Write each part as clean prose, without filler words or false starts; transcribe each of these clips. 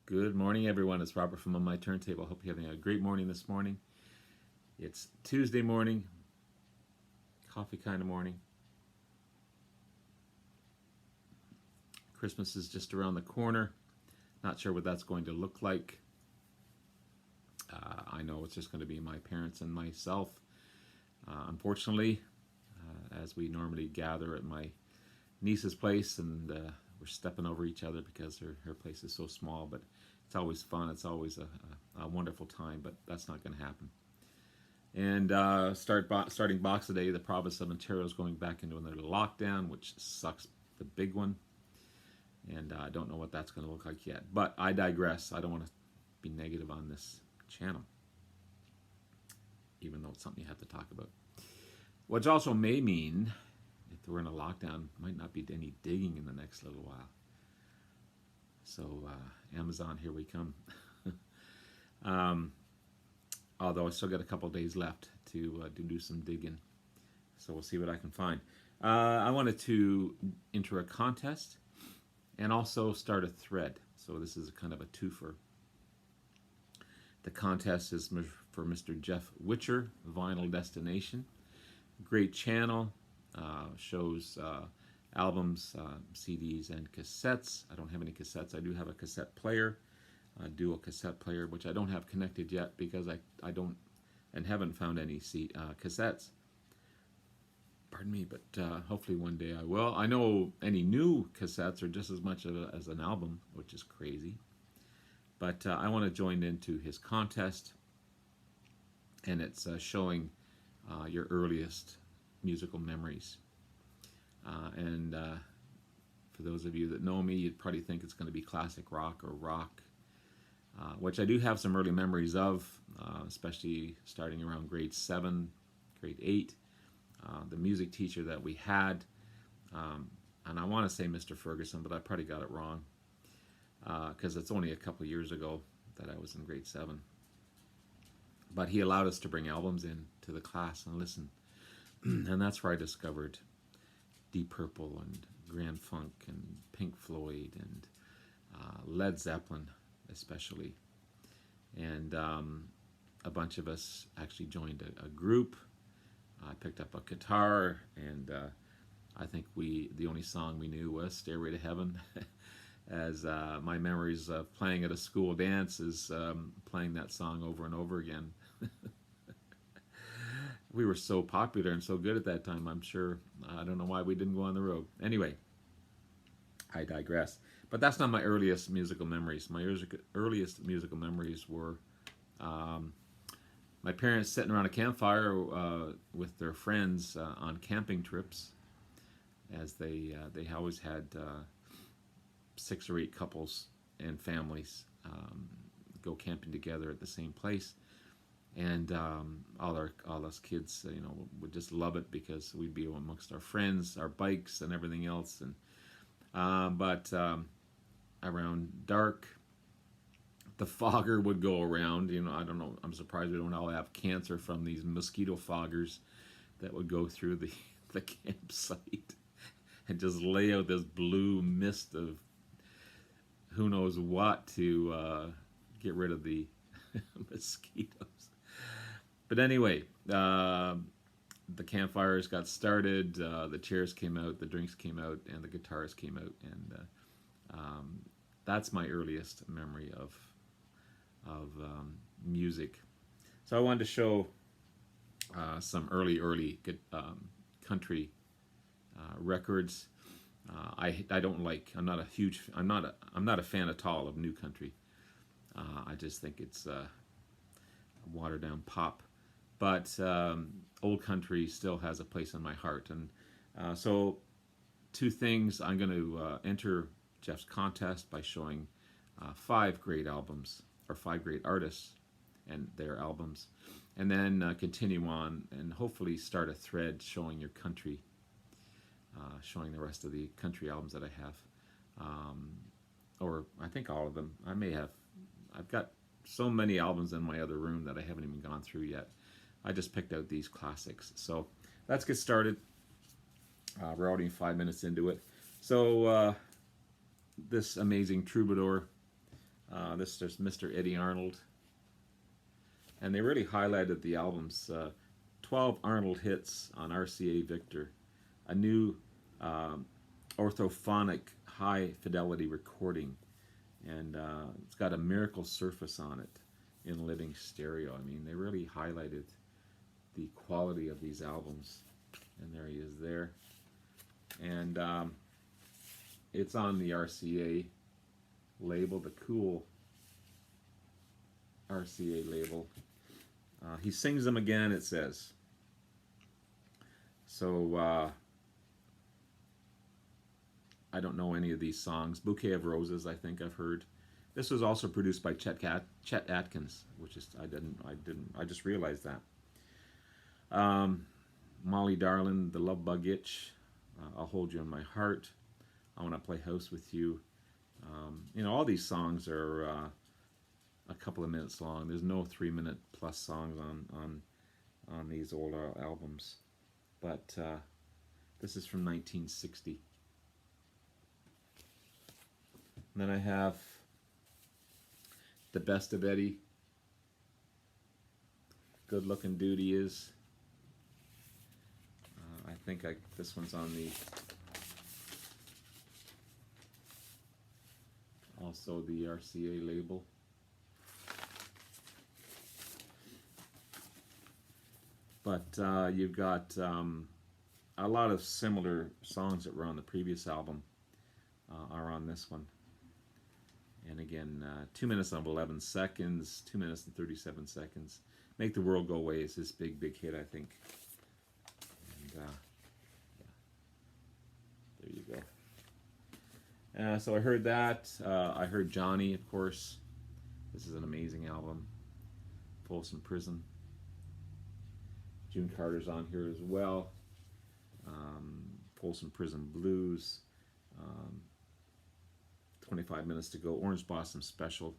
Good morning, everyone. It's Robert from On My Turntable. Hope you're having a great morning this morning. It's Tuesday morning, coffee kind of morning. Christmas is just around the corner. Not sure what that's going to look like. I know it's just going to be my parents and myself. Unfortunately, as we normally gather at my niece's place, and we're stepping over each other because her place is so small, but it's always fun. It's always a wonderful time, but that's not going to happen. And starting Boxing Day, the province of Ontario is going back into another lockdown, which sucks, the big one. And I don't know what that's going to look like yet. But I digress. I don't want to be negative on this channel, even though it's something you have to talk about. Which also may mean, if we're in a lockdown, might not be any digging in the next little while. So Amazon, here we come. Although I still got a couple days left to do some digging. So we'll see what I can find. I wanted to enter a contest and also start a thread. So this is a kind of a twofer. The contest is for Mr. Jeff Whitcher, Vinyl Destination. Great channel, shows albums, CDs, and cassettes. I don't have any cassettes. I do have a cassette player, a dual cassette player, which I don't have connected yet because I don't and haven't found any cassettes. Pardon me, but hopefully one day I will. I know any new cassettes are just as much as an album, which is crazy. But I want to join into his contest, and it's showing your earliest musical memories. And for those of you that know me, you'd probably think it's going to be classic rock or rock, which I do have some early memories of, especially starting around grade 7, grade 8. The music teacher that we had, and I want to say Mr. Ferguson, but I probably got it wrong because it's only a couple years ago that I was in grade 7. But he allowed us to bring albums in to the class and listen. And that's where I discovered Deep Purple and Grand Funk and Pink Floyd and Led Zeppelin especially. And a bunch of us actually joined a group. I picked up a guitar, and I think the only song we knew was Stairway to Heaven. As my memories of playing at a school dance is playing that song over and over again. We were so popular and so good at that time, I'm sure. I don't know why we didn't go on the road. Anyway, I digress. But that's not my earliest musical memories. My earliest musical memories were my parents sitting around a campfire with their friends on camping trips, as they always had 6 or 8 couples and families go camping together at the same place. And all us kids, would just love it because we'd be amongst our friends, our bikes, and everything else. And but around dark, the fogger would go around. I don't know. I'm surprised we don't all have cancer from these mosquito foggers that would go through the campsite and just lay out this blue mist of who knows what to get rid of the mosquitoes. But anyway, the campfires got started, the chairs came out, the drinks came out, and the guitars came out, and that's my earliest memory of music. So I wanted to show some early country records. I don't like. I'm not a fan at all of new country. I just think it's watered down pop. But old country still has a place in my heart. And so 2 things. I'm going to enter Jeff's contest by showing 5 great albums, or 5 great artists and their albums. And then continue on and hopefully start a thread showing your country, showing the rest of the country albums that I have. Or I think all of them. I've got so many albums in my other room that I haven't even gone through yet. I just picked out these classics. So let's get started. We're already 5 minutes into it. So this amazing troubadour This is Mr. Eddie Arnold. And they really highlighted the album's 12 Arnold hits on RCA Victor, a new orthophonic high fidelity recording, and it's got a miracle surface on it in living stereo. I mean, they really highlighted the quality of these albums, and there he is there. And it's on the RCA label, the cool RCA label. He sings them again, it says. So I don't know any of these songs. Bouquet of Roses, I think I've heard. This was also produced by Chet Atkins, which is I just realized that. Molly Darlin', The Love Bug Itch, I'll Hold You in My Heart, I Want to Play House with You. You know, all these songs are a couple of minutes long. There's no 3-minute plus songs on these old albums. But this is from 1960. And then I have The Best of Eddie. Good Looking Dude He Is. I think this one's on the also the RCA label. But you've got a lot of similar songs that were on the previous album are on this one. And again, 2 minutes and 11 seconds, 2 minutes and 37 seconds. Make the World Go Away is his big hit, I think. And yeah, there you go. So I heard that. I heard Johnny, of course. This is an amazing album. Folsom Prison. June Carter's on here as well. Folsom Prison Blues. 25 Minutes to Go. Orange Blossom Special.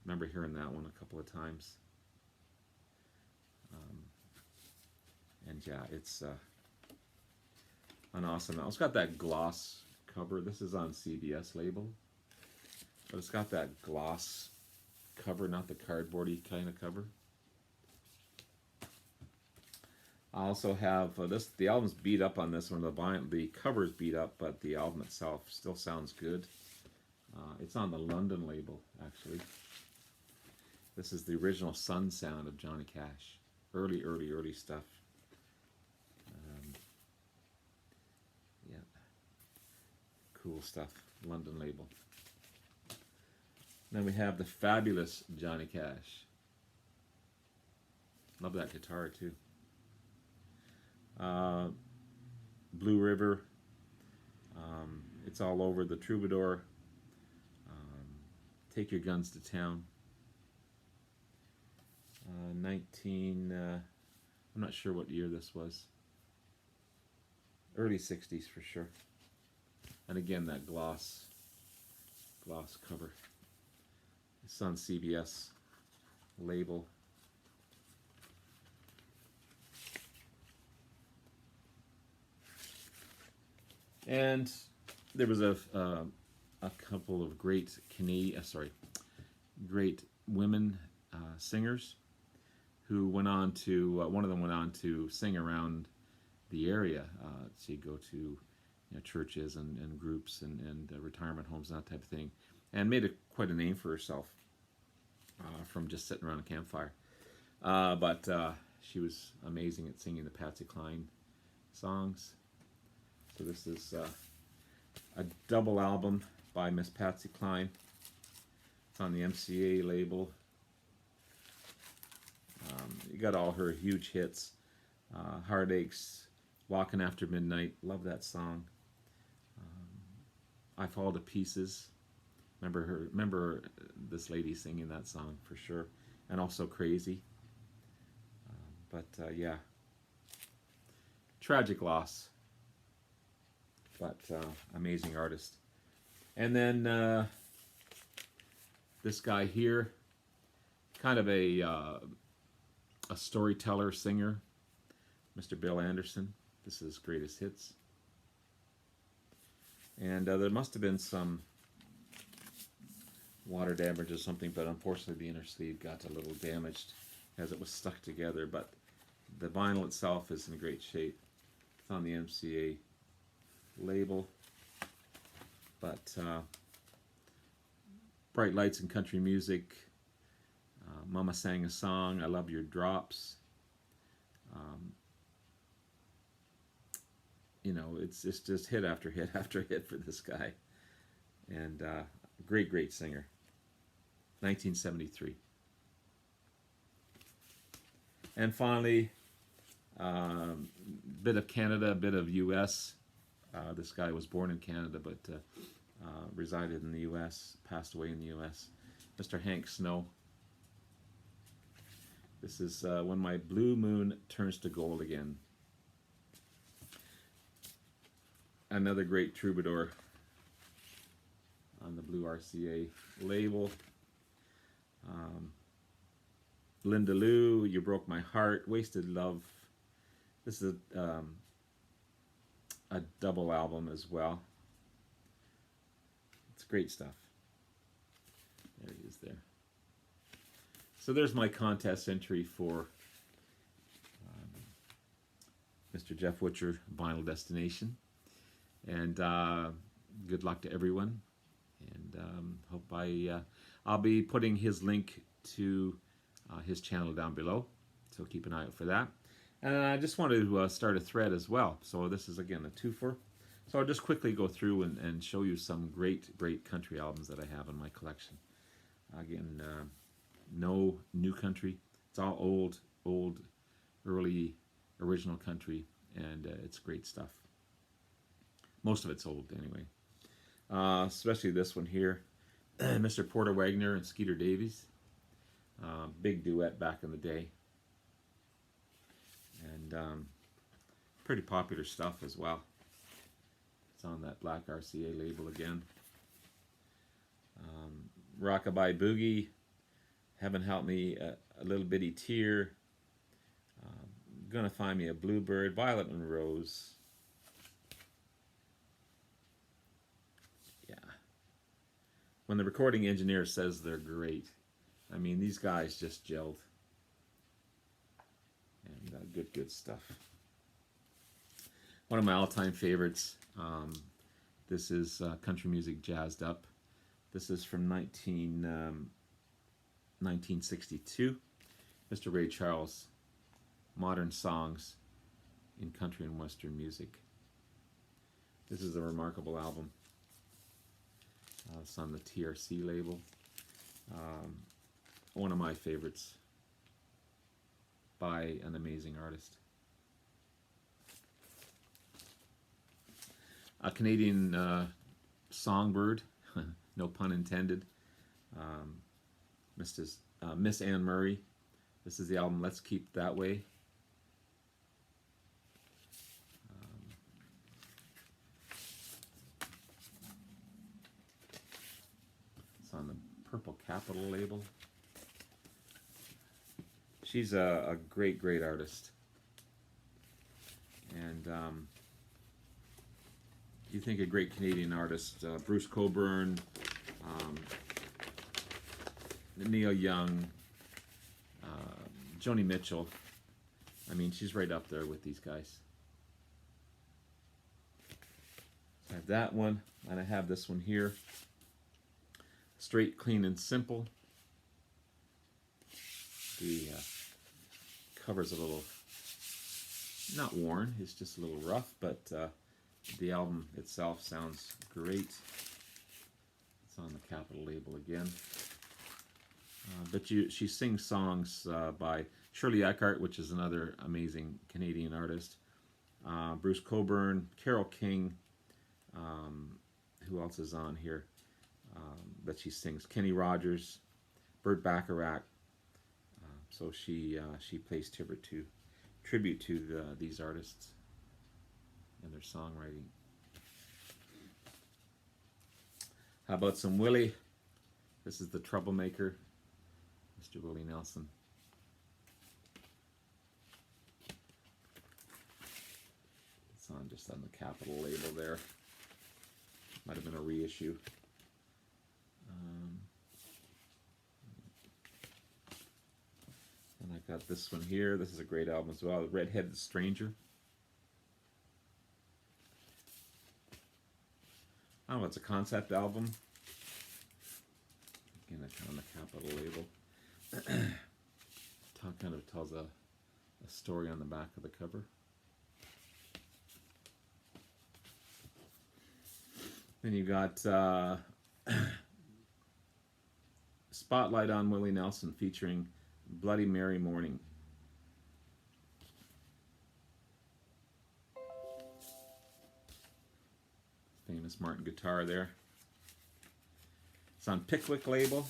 Remember hearing that one a couple of times. And yeah, it's an awesome album. It's got that gloss cover. This is on CBS label. But it's got that gloss cover, not the cardboardy kind of cover. I also have this. The album's beat up on this one. The cover's beat up, but the album itself still sounds good. It's on the London label, actually. This is the original Sun sound of Johnny Cash. Early stuff. Yeah. Cool stuff. London label. Then we have the fabulous Johnny Cash. Love that guitar, too. Blue River. It's All Over, The Troubadour. Take Your Guns to Town. I'm not sure what year this was. Early 60s for sure. And again, that gloss cover. It's on CBS label. And there was a couple of great great women singers who went on to, one of them went on to sing around the area. She'd go to churches and groups and retirement homes and that type of thing, and made quite a name for herself from just sitting around a campfire. But she was amazing at singing the Patsy Cline songs. So this is a double album by Miss Patsy Cline. It's on the MCA label. You got all her huge hits. Heartaches, Walking After Midnight. Love that song. I Fall to Pieces. Remember this lady singing that song for sure. And also Crazy. Yeah. Tragic loss. But amazing artist. And then this guy here, kind of a storyteller, singer, Mr. Bill Anderson. This is Greatest Hits. And there must have been some water damage or something, but unfortunately the inner sleeve got a little damaged as it was stuck together, but the vinyl itself is in great shape. It's on the MCA label, but Bright Lights in Country Music, Mama Sang a Song, I Love Your Drops. You know, it's just hit after hit after hit for this guy. And great singer. 1973. And finally, bit of Canada, a bit of U.S. This guy was born in Canada, but resided in the U.S., passed away in the U.S. Mr. Hank Snow. This is When My Blue Moon Turns to Gold Again. Another great troubadour on the blue RCA label. Linda Lou, You Broke My Heart, Wasted Love. This is a double album as well. It's great stuff. There he is there. So there's my contest entry for Mr. Jeff Whitcher, Vinyl Destination. And good luck to everyone. And hope I'll be putting his link to his channel down below. So keep an eye out for that. And I just wanted to start a thread as well. So this is, again, a twofer. So I'll just quickly go through and show you some great country albums that I have in my collection. Again, no new country. It's all old, early, original country. And it's great stuff. Most of it's old, anyway. Especially this one here. Mr. Porter Wagoner and Skeeter Davies. Big duet back in the day. And pretty popular stuff as well. It's on that black RCA label again. Rockabye Boogie, Heaven Help Me, a Little Bitty Tear, Gonna Find Me a Bluebird, Violet and Rose. Yeah. When the recording engineer says they're great, I mean, these guys just gelled. And good stuff. One of my all-time favorites. This is Country Music Jazzed Up. This is from 1962. Mr. Ray Charles, Modern Songs in Country and Western Music. This is a remarkable album. It's on the TRC label. One of my favorites by an amazing artist. A Canadian songbird, no pun intended. Miss Anne Murray. This is the album Let's Keep That Way. It's on the Purple Capital label. She's a great artist. And you think a great Canadian artist, Bruce Cockburn, Neil Young, Joni Mitchell. I mean, she's right up there with these guys. I have that one, and I have this one here. Straight, Clean, and Simple. The cover's a little, not worn, it's just a little rough, but the album itself sounds great. It's on the Capitol label again. But she sings songs by Shirley Eckhardt, which is another amazing Canadian artist. Bruce Cockburn, Carole King. Who else is on here that she sings? Kenny Rogers, Burt Bacharach. So she plays tribute to these artists and their songwriting. How about some Willie? This is the Troublemaker, Mr. Willie Nelson. It's on just on the Capitol label there. Might have been a reissue. got this one here. This is a great album as well. The Red-Headed Stranger. I don't know, it's a concept album. Again, it's on the Capitol label. Kind of tells a story on the back of the cover. Then you got Spotlight on Willie Nelson featuring Bloody Mary Morning. Famous Martin guitar there. It's on Pickwick label.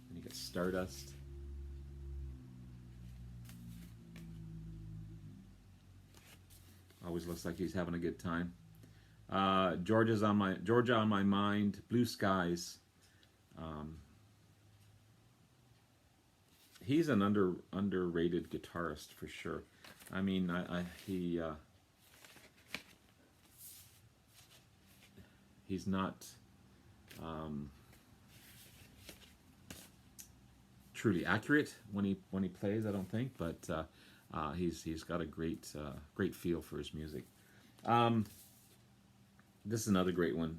And you get Stardust. Always looks like he's having a good time. Georgia on my mind. Blue Skies. He's an underrated guitarist for sure. I mean, he's not truly accurate when he plays, I don't think, but he's got a great feel for his music. This is another great one.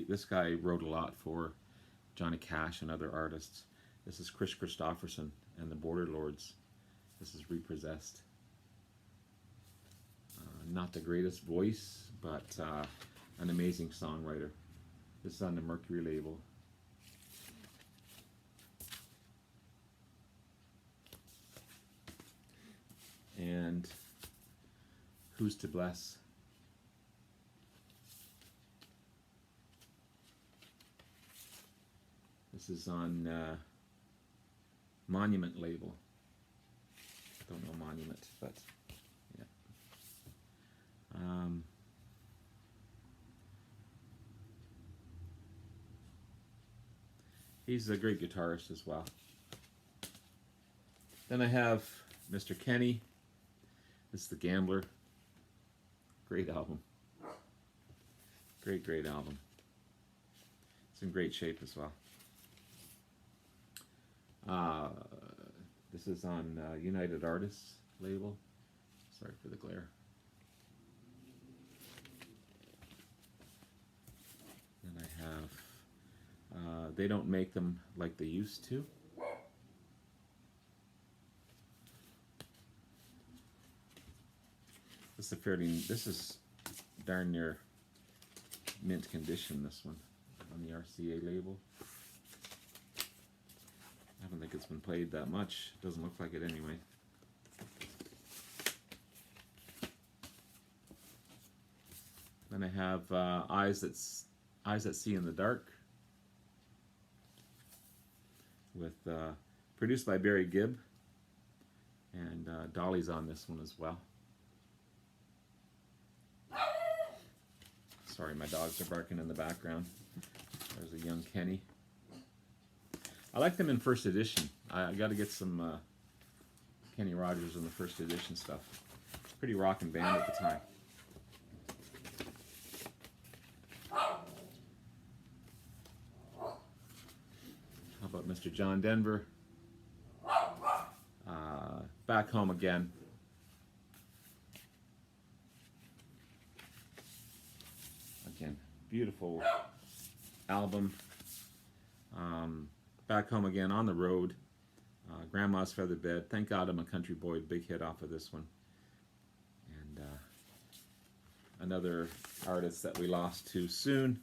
This guy wrote a lot for Johnny Cash and other artists. This is Chris Christopherson and the Border Lords. This is Repossessed. Not the greatest voice, but an amazing songwriter. This is on the Mercury label. And Who's to Bless? This is on Monument label. I don't know Monument, but yeah. He's a great guitarist as well. Then I have Mr. Kenny. This is The Gambler. Great album. Great album. It's in great shape as well. This is on United Artists label. Sorry for the glare. And I have They Don't Make Them Like They Used to. This is darn near mint condition, this one, on the RCA label. I don't think it's been played that much. Doesn't look like it anyway. Then I have Eyes That See in the Dark, with produced by Barry Gibb, and Dolly's on this one as well. Sorry, my dogs are barking in the background. There's a young Kenny. I like them in first edition. I got to get some Kenny Rogers in the first edition stuff. Pretty rockin' band at the time. How about Mr. John Denver? Back Home Again. Again, beautiful album. Back Home Again, On the Road, Grandma's Feather Bed, Thank God I'm a Country Boy, big hit off of this one. And another artist that we lost too soon.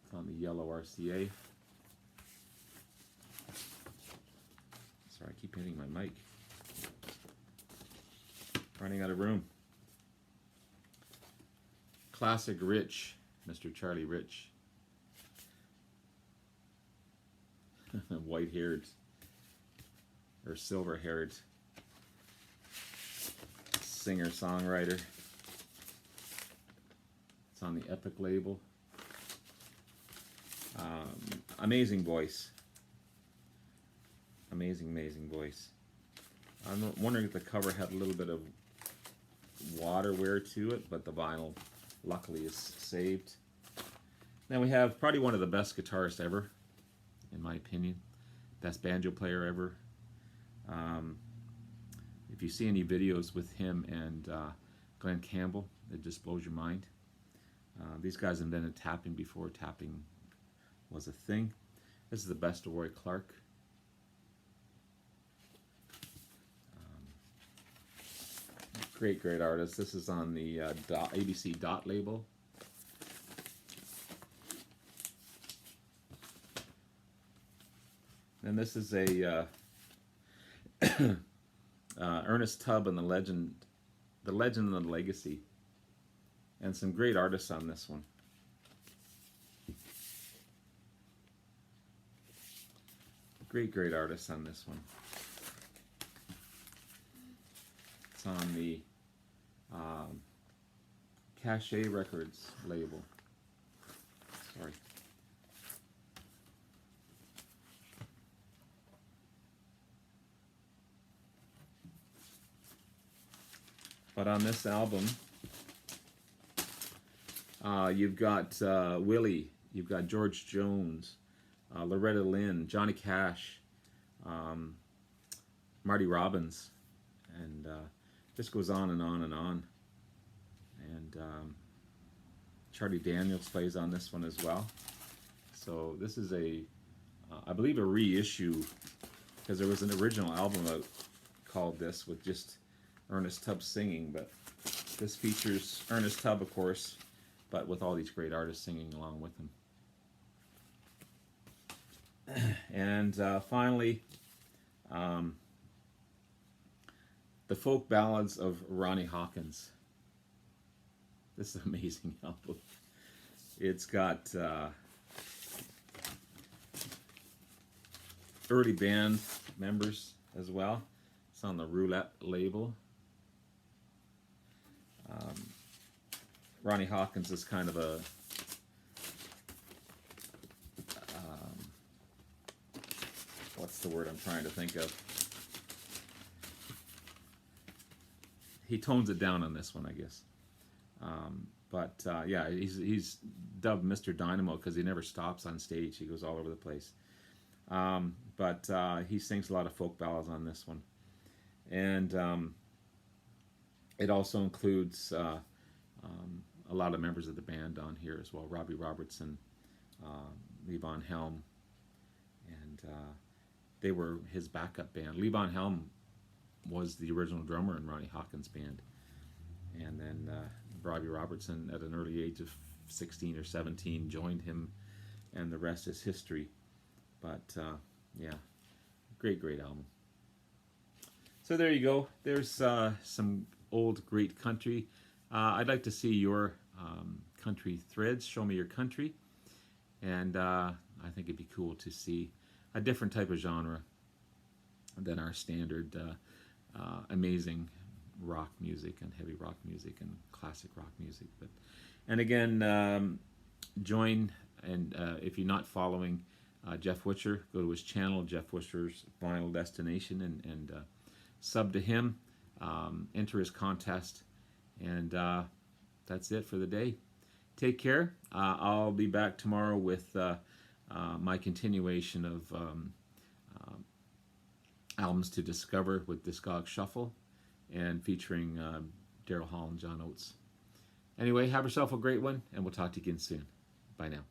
It's on the yellow RCA. Sorry, I keep hitting my mic. Running out of room. Classic Rich, Mr. Charlie Rich. White-haired or silver-haired singer-songwriter. It's on the Epic label. Amazing voice. Amazing voice. I'm wondering if the cover had a little bit of water wear to it, but the vinyl luckily is saved. Then we have probably one of the best guitarists ever, in my opinion. Best banjo player ever. If you see any videos with him and Glenn Campbell, it just blows your mind. These guys invented tapping before tapping was a thing. This is the best of Roy Clark. Great, great artist. This is on the ABC Dot label. And this is a Ernest Tubb and the Legend and the Legacy. And some great artists on this one. Great, great artists on this one. It's on the Cachet Records label. Sorry. But on this album, you've got Willie, you've got George Jones, Loretta Lynn, Johnny Cash, Marty Robbins, and this goes on and on and on. And Charlie Daniels plays on this one as well. So this is I believe a reissue, because there was an original album out called this with just Ernest Tubb singing, but this features Ernest Tubb, of course, but with all these great artists singing along with him. And finally, the folk ballads of Ronnie Hawkins. This is an amazing album. It's got early band members as well. It's on the Roulette label. Ronnie Hawkins is kind of a what's the word I'm trying to think of? He tones it down on this one, I guess. Yeah, he's dubbed Mr. Dynamo because he never stops on stage. He goes all over the place. He sings a lot of folk ballads on this one. And it also includes a lot of members of the band on here as well. Robbie Robertson, Levon Helm, and they were his backup band. Levon Helm was the original drummer in Ronnie Hawkins' band. And then Robbie Robertson, at an early age of 16 or 17, joined him, and the rest is history. But yeah, great, great album. So there you go. There's some old great country. I'd like to see your country threads. Show me your country. And I think it'd be cool to see a different type of genre than our standard amazing rock music and heavy rock music and classic rock music. And again, join, and if you're not following Jeff Whitcher, go to his channel, Jeff Whitcher's Vinyl Destination, and sub to him, enter his contest, and that's it for the day. Take care. I'll be back tomorrow with my continuation of albums to discover with Discog Shuffle, and featuring Daryl Hall and John Oates. Anyway, have yourself a great one, and we'll talk to you again soon. Bye now.